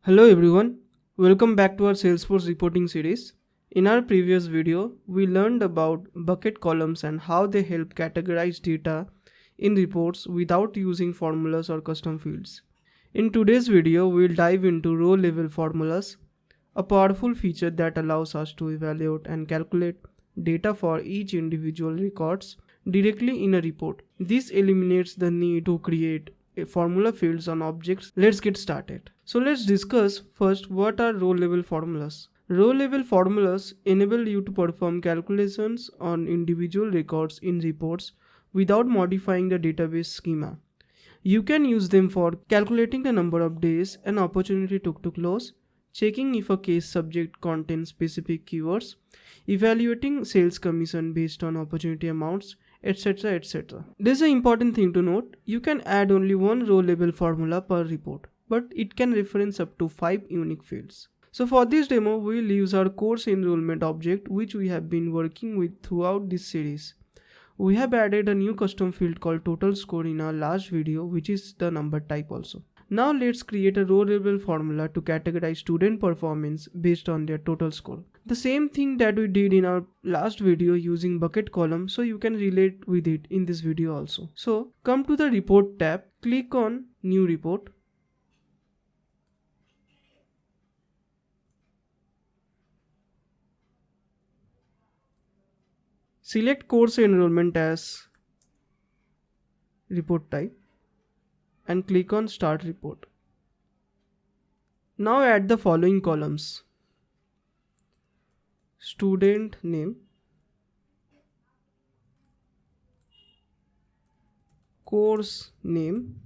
Hello everyone, welcome back to our Salesforce Reporting Series. In our previous video, we learned about bucket columns and how they help categorize data in reports without using formulas or custom fields. In today's video, we'll dive into row level formulas, a powerful feature that allows us to evaluate and calculate data for each individual records directly in a report. This eliminates the need to create formula fields on objects. Let's get started. So let's discuss first what are row level formulas. Row level formulas enable you to perform calculations on individual records in reports without modifying the database schema. You can use them for calculating the number of days an opportunity took to close, checking if a case subject contains specific keywords, evaluating sales commission based on opportunity amounts, etc. etc. There's an important thing to note. You can add only one row level formula per report, but it can reference up to 5 unique fields. So for this demo, we'll use our course enrollment object, which we have been working with throughout this series. We have added a new custom field called total score in our last video, which is the number type also. Now let's create a row level formula to categorize student performance based on their total score. The same thing that we did in our last video using bucket column, so you can relate with it in this video also. So come to the report tab, click on new report. Select course enrollment as report type and click on start report. Now add the following columns: student name, course name,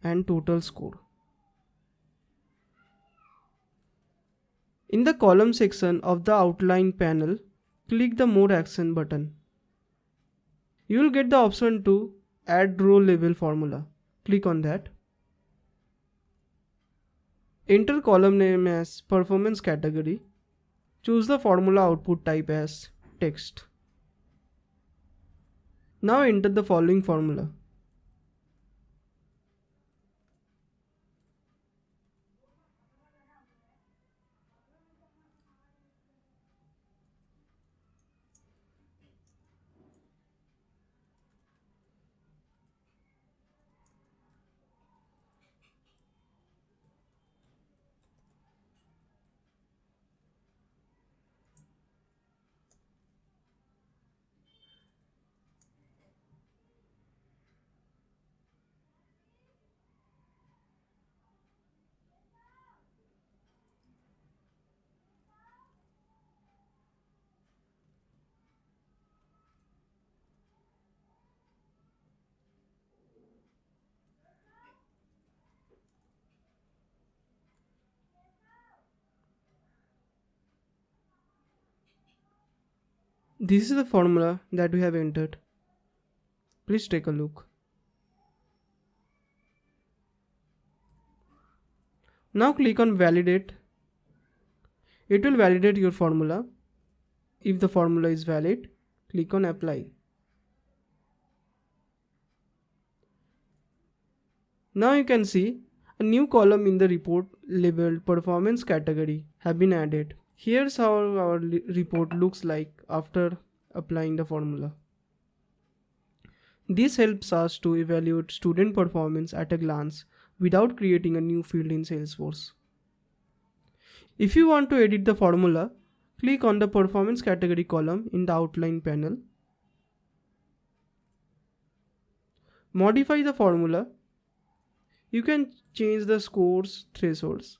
and total score. In the column section of the outline panel, click the More Action button. You will get the option to add row level formula. Click on that. Enter column name as performance category. Choose the formula output type as text. Now enter the following formula. This is the formula that we have entered. Please take a look. Now click on validate. It will validate your formula. If the formula is valid, click on apply. Now you can see a new column in the report labeled performance category have been added. Here's how our report looks like after applying the formula. This helps us to evaluate student performance at a glance without creating a new field in Salesforce. If you want to edit the formula, click on the performance category column in the outline panel. Modify the formula. You can change the scores thresholds.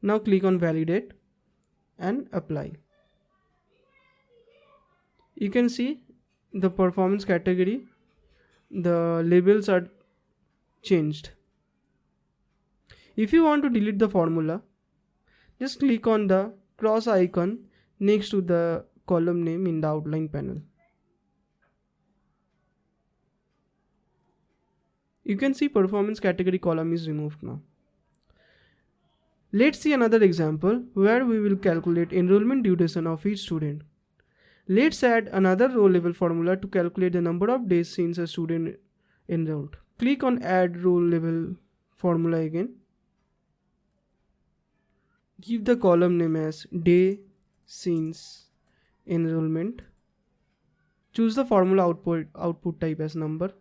Now click on validate and apply. You can see the performance category, the labels are changed. If you want to delete the formula, just click on the cross icon next to the column name in the outline panel. You can see performance category column is removed now. Let's see another example where we will calculate enrollment duration of each student. Let's add another row level formula to calculate the number of days since a student enrolled. Click on add row level formula again. Give the column name as day since enrollment. Choose the formula output type as number.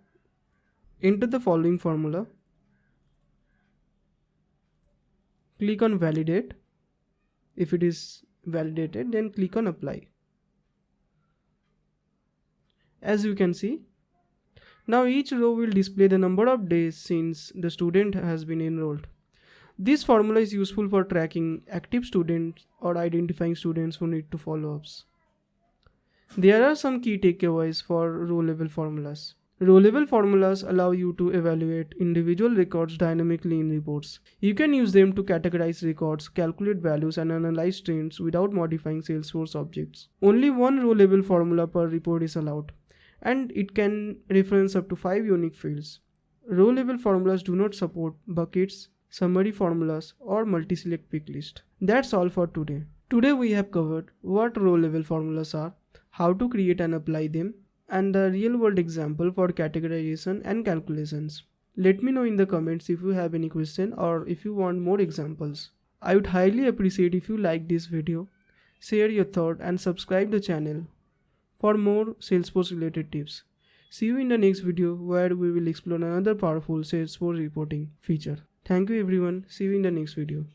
Enter the following formula. Click on validate. If it is validated, then click on apply. As you can see, now each row will display the number of days since the student has been enrolled. This formula is useful for tracking active students or identifying students who need to follow-ups. There are some key takeaways for row level formulas. Row level formulas allow you to evaluate individual records dynamically in reports. You can use them to categorize records, calculate values, and analyze trends without modifying Salesforce objects. Only one row level formula per report is allowed, and it can reference up to 5 unique fields. Row level formulas do not support buckets, summary formulas, or multi-select pick list. That's all for today. Today we have covered what row level formulas are, how to create and apply them, and the real world example for categorization and calculations. Let me know in the comments if you have any question or if you want more examples. I would highly appreciate if you like this video, share your thought, and subscribe the channel for more Salesforce related tips. See you in the next video where we will explore another powerful Salesforce reporting feature. Thank you everyone. See you in the next video.